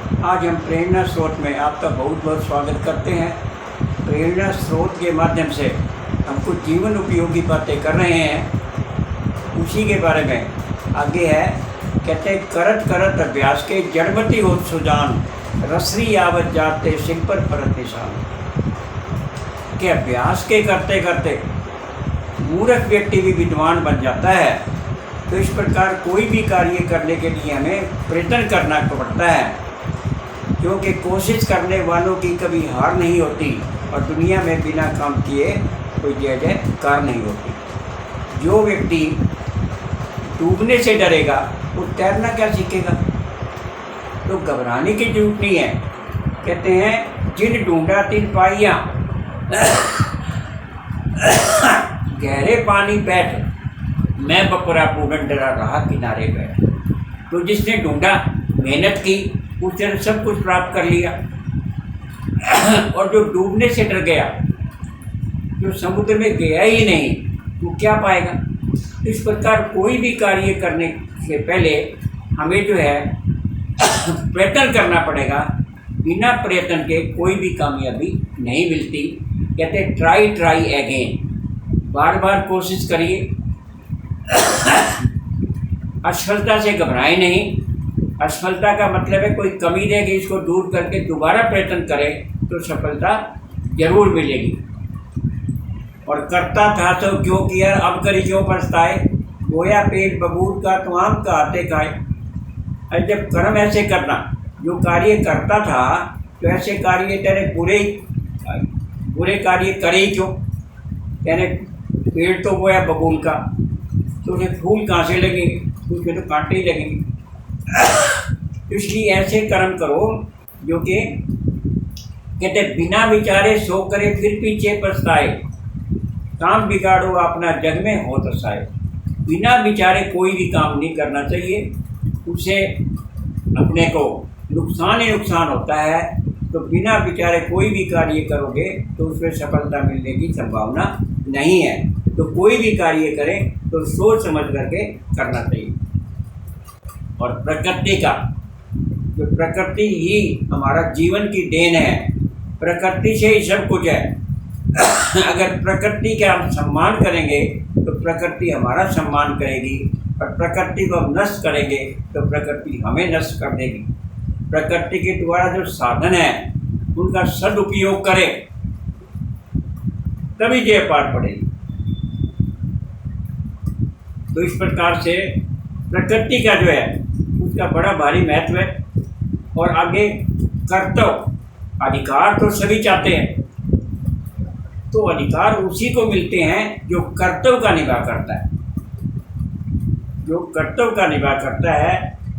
आज हम प्रेरणा स्रोत में आपका बहुत बहुत स्वागत करते हैं। प्रेरणा स्रोत के माध्यम से हम कुछ जीवन उपयोगी बातें कर रहे हैं, उसी के बारे में आगे है। कहते हैं करत करत अभ्यास के जड़मती हो सुजान, रसरी आवत जाते सिंह पर परत निशान। के अभ्यास के करते करते मूर्ख व्यक्ति भी विद्वान बन जाता है। तो इस प्रकार कोई भी कार्य करने के लिए हमें प्रयत्न करना पड़ता है, क्योंकि कोशिश करने वालों की कभी हार नहीं होती और दुनिया में बिना काम किए कोई जय जयकार नहीं होती। जो व्यक्ति डूबने से डरेगा वो तैरना क्या सीखेगा। तो घबराने की जरूरत नहीं है। कहते हैं जिन ढूंढा तिन पाइया, गहरे पानी बैठ मैं बपरा पूरन डरा रहा किनारे बैठ। तो जिसने ढूंढा, मेहनत की, उसने सब कुछ प्राप्त कर लिया। और जो डूबने से डर गया, जो समुद्र में गया ही नहीं, वो क्या पाएगा। इस प्रकार कोई भी कार्य करने से पहले हमें जो है प्रयत्न करना पड़ेगा। बिना प्रयत्न के कोई भी कामयाबी नहीं मिलती। कहते हैं ट्राई ट्राई अगेन, बार बार कोशिश करिए। असफलता से घबराए नहीं। असफलता का मतलब है कोई कमी रहेगी, इसको दूर करके दोबारा प्रयत्न करें तो सफलता जरूर मिलेगी। और करता था तो क्यों किया, अब करी क्यों पछताए, गोया पेट बबूल का तो आम का आते खाए। अरे जब कर्म ऐसे करना, जो कार्य करता था तो ऐसे कार्य तेरे बुरे कार्य करे ही क्यों। यानी पेड़ तो बोया बबूल का, तो उसे फूल कहाँ से लगेंगे, उसके तो कांटे ही लगेंगे। इसलिए ऐसे कर्म करो जो कि कहते बिना विचारे सो करे फिर पीछे पछताए, काम बिगाड़ो अपना जग में हो तसाए। बिना विचारे कोई भी काम नहीं करना चाहिए, उससे अपने को नुकसान ही नुकसान होता है। तो बिना विचारे कोई भी कार्य करोगे तो उसमें सफलता मिलने की संभावना नहीं है। तो कोई भी कार्य करें तो सोच समझ करके करना चाहिए। और प्रकृति का, जो प्रकृति ही हमारा जीवन की देन है, प्रकृति से ही सब कुछ है। अगर प्रकृति का हम सम्मान करेंगे तो प्रकृति हमारा सम्मान करेगी, और प्रकृति को हम नष्ट करेंगे तो प्रकृति हमें नष्ट कर देगी। प्रकृति के द्वारा जो साधन है उनका सदुपयोग करें, तभी जय पार पड़ेगी। तो इस प्रकार से प्रकृति का जो है उसका बड़ा भारी महत्व है। और आगे कर्तव्य, अधिकार तो सभी चाहते हैं, तो अधिकार उसी को मिलते हैं जो कर्तव्य का निभा करता है। जो कर्तव्य का निभा करता है,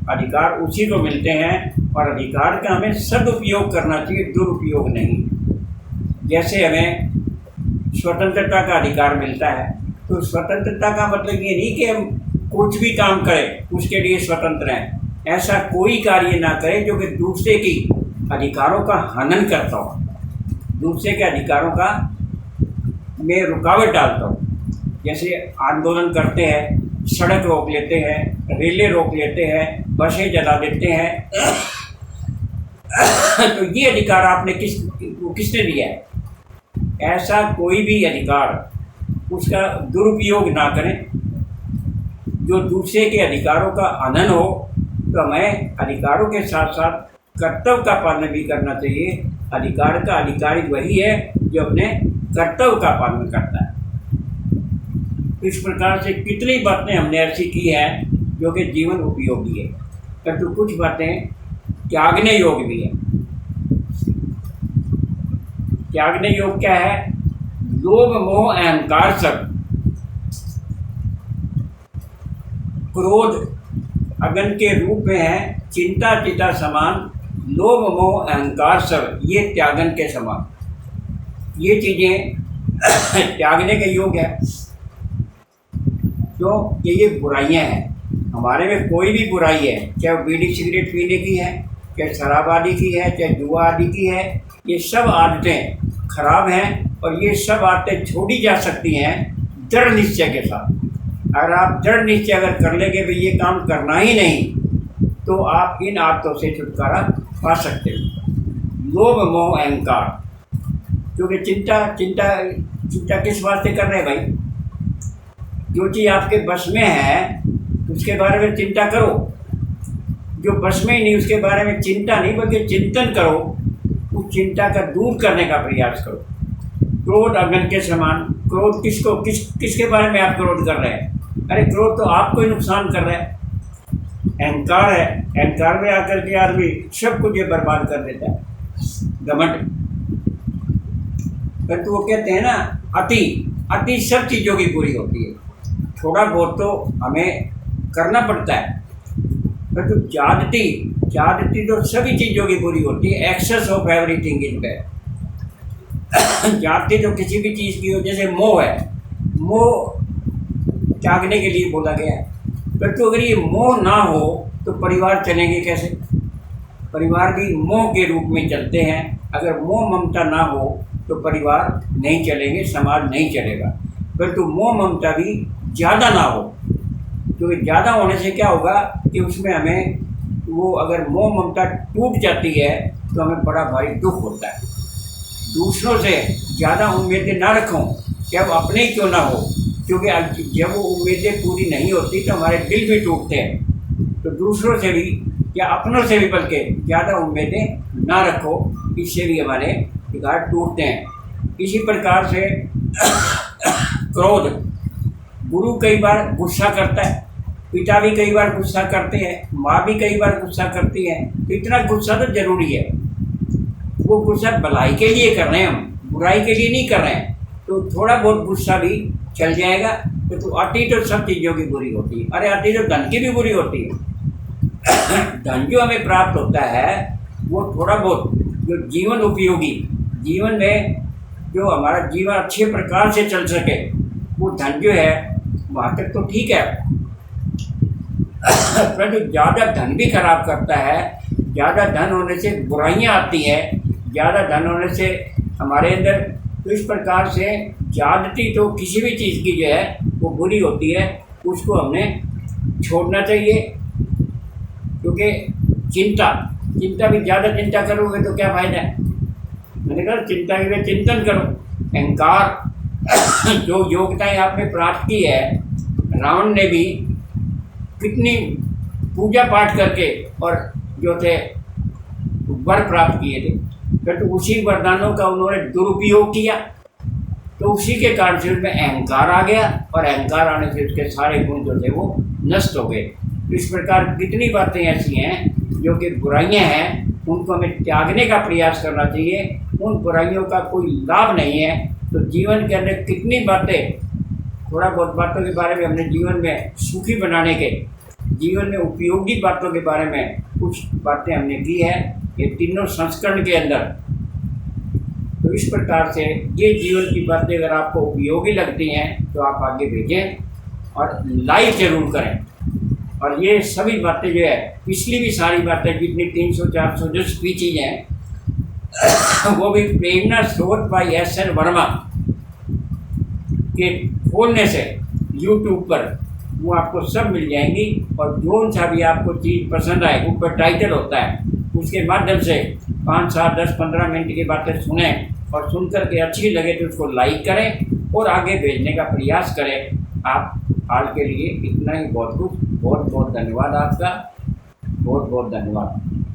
अधिकार उसी को मिलते हैं। और अधिकार का हमें सदुपयोग करना चाहिए, दुरुपयोग नहीं। जैसे हमें स्वतंत्रता का अधिकार मिलता है, तो स्वतंत्रता का मतलब ये नहीं कि हम कुछ भी काम करें उसके लिए स्वतंत्र हैं। ऐसा कोई कार्य ना करें जो कि दूसरे की अधिकारों का हनन करता हो, दूसरे के अधिकारों का में रुकावट डालता हो। जैसे आंदोलन करते हैं, सड़क रोक लेते हैं, रेलें रोक लेते हैं, बसें जला देते हैं। तो ये अधिकार आपने किसने दिया है। ऐसा कोई भी अधिकार उसका दुरुपयोग ना करें। जो दूसरे के अधिकारों का हनन हो, तो हमें अधिकारों के साथ साथ कर्तव्य का पालन भी करना चाहिए। अधिकार का अधिकारी वही है जो अपने कर्तव्य का पालन करता है। इस प्रकार से कितनी बातें हमने ऐसी की हैं जो कि जीवन उपयोगी है, परंतु कुछ बातें त्यागने योग्य भी है। त्यागने योग्य क्या है। लोभ मोह अहंकार सब, क्रोध अग्नि के रूप में है, चिंता चिता समान, लोभ मोह अहंकार सब ये त्यागन के समान। ये चीज़ें त्यागने के योग्य है। तो ये बुराइयां हैं। हमारे में कोई भी बुराई है, चाहे वो बीड़ी सिगरेट पीने की है, चाहे शराब आदि की है, चाहे जुआ आदि की है, ये सब आदतें खराब हैं। और ये सब आदतें छोड़ी जा सकती हैं दृढ़ निश्चय के साथ। अगर आप दृढ़ निश्चय अगर कर लेंगे भाई ये काम करना ही नहीं, तो आप इन आदतों से छुटकारा पा सकते हो। लोभ मोह अहंकार, क्योंकि चिंता चिंता चिंता किस वास्ते कर रहे हैं भाई? जो चीज़ आपके बस में है उसके बारे में चिंता करो, जो बस में ही नहीं उसके बारे में चिंता नहीं बल्कि चिंतन करो, उस चिंता का दूर करने का प्रयास करो। क्रोध अग्नि के समान, क्रोध किसके बारे में आप क्रोध कर रहे हैं? अरे क्रोध तो आपको ही नुकसान कर रहा है। अहंकार है, अहंकार में आकर के आदमी सब कुछ ये बर्बाद कर देता है, घमंड। परंतु वो कहते हैं ना, अति सब चीज़ों की पूरी होती है। थोड़ा बहुत तो हमें करना पड़ता है, परंतु ज्यादती तो सभी चीज़ों की पूरी होती है। Excess of everything is bad. ज्यादती तो किसी भी चीज़ की हो, जैसे मोह है, मोह त्यागने के लिए बोला गया है। परंतु अगर ये मोह ना हो तो परिवार चलेंगे कैसे? परिवार भी मोह के रूप में चलते हैं। अगर मोह ममता ना हो तो परिवार नहीं चलेंगे, समाज नहीं चलेगा। परंतु मोह ममता भी ज़्यादा ना हो, क्योंकि ज़्यादा होने से क्या होगा कि उसमें हमें वो, अगर मोह ममता टूट जाती है तो हमें बड़ा भारी दुख होता है। दूसरों से ज़्यादा उम्मीदें ना रखो, जब अपने ही क्यों ना हो, क्योंकि जब वो उम्मीदें पूरी नहीं होती तो हमारे दिल भी टूटते हैं। तो दूसरों से भी या अपनों से भी बल्कि ज़्यादा उम्मीदें ना रखो, इससे भी हमारे बिगाड़ टूटते हैं। इसी प्रकार से क्रोध, गुरु कई बार गुस्सा करता है, पिता भी कई बार गुस्सा करते हैं, माँ भी कई बार गुस्सा करती है। तो इतना गुस्सा तो जरूरी है। वो गुस्सा भलाई के लिए कर रहे हैं, हम बुराई के लिए नहीं कर रहे हैं। तो थोड़ा बहुत गुस्सा भी चल जाएगा। तो अति तो सब चीज़ों की बुरी होती है। अरे अति तो धन की भी बुरी होती है। धन जो हमें प्राप्त होता है वो थोड़ा बहुत जो जीवन उपयोगी, जीवन में जो हमारा जीवन अच्छे प्रकार से चल सके, वो धन जो है वहाँ तक तो ठीक है। परंतु ज़्यादा धन भी खराब करता है। ज़्यादा धन होने से बुराइयाँ आती हैं, ज़्यादा धन होने से हमारे अंदर, तो इस प्रकार से ज्यादती तो किसी भी चीज़ की जो है वो बुरी होती है। उसको हमने छोड़ना चाहिए, क्योंकि चिंता भी ज़्यादा चिंता करोगे तो क्या फ़ायदा है? मैंने कहा चिंता के लिए चिंतन करो। अहंकार, जो योग्यताएं आपने प्राप्त की है, रावण ने भी कितनी पूजा पाठ करके और जो थे वर प्राप्त किए थे, फिर तो उसी वरदानों का उन्होंने दुरुपयोग किया, तो उसी के कारण से उसमें अहंकार आ गया, और अहंकार आने से उसके सारे गुण जो थे वो नष्ट हो गए। तो इस प्रकार कितनी बातें ऐसी हैं जो कि बुराइयां हैं, उनको हमें त्यागने का प्रयास करना चाहिए। उन बुराइयों का कोई लाभ नहीं है। तो जीवन के अंदर कितनी बातें, थोड़ा बहुत बातों के बारे में हमने जीवन में सुखी बनाने के, जीवन में उपयोगी बातों के बारे में कुछ बातें हमने की है, ये तीनों संस्करण के अंदर। तो इस प्रकार से ये जीवन की बातें अगर आपको उपयोगी लगती हैं तो आप आगे भेजें और लाइक जरूर करें। और ये सभी बातें जो है, पिछली भी सारी बातें जितनी 300-400 जो स्पीचेज हैं वो भी प्रेरणा स्रोत बाई एस.एन. वर्मा के खोलने से यूट्यूब पर वो आपको सब मिल जाएंगी। और जो सा भी आपको चीज़ पसंद आए, ऊपर टाइटल होता है, उसके माध्यम से 5, 7, 10, 15 मिनट की बातें सुने, और सुनकर के अच्छी लगे तो उसको लाइक करें और आगे भेजने का प्रयास करें। आप हाल के लिए इतना ही बहुत बहुत धन्यवाद आपका, बहुत बहुत धन्यवाद।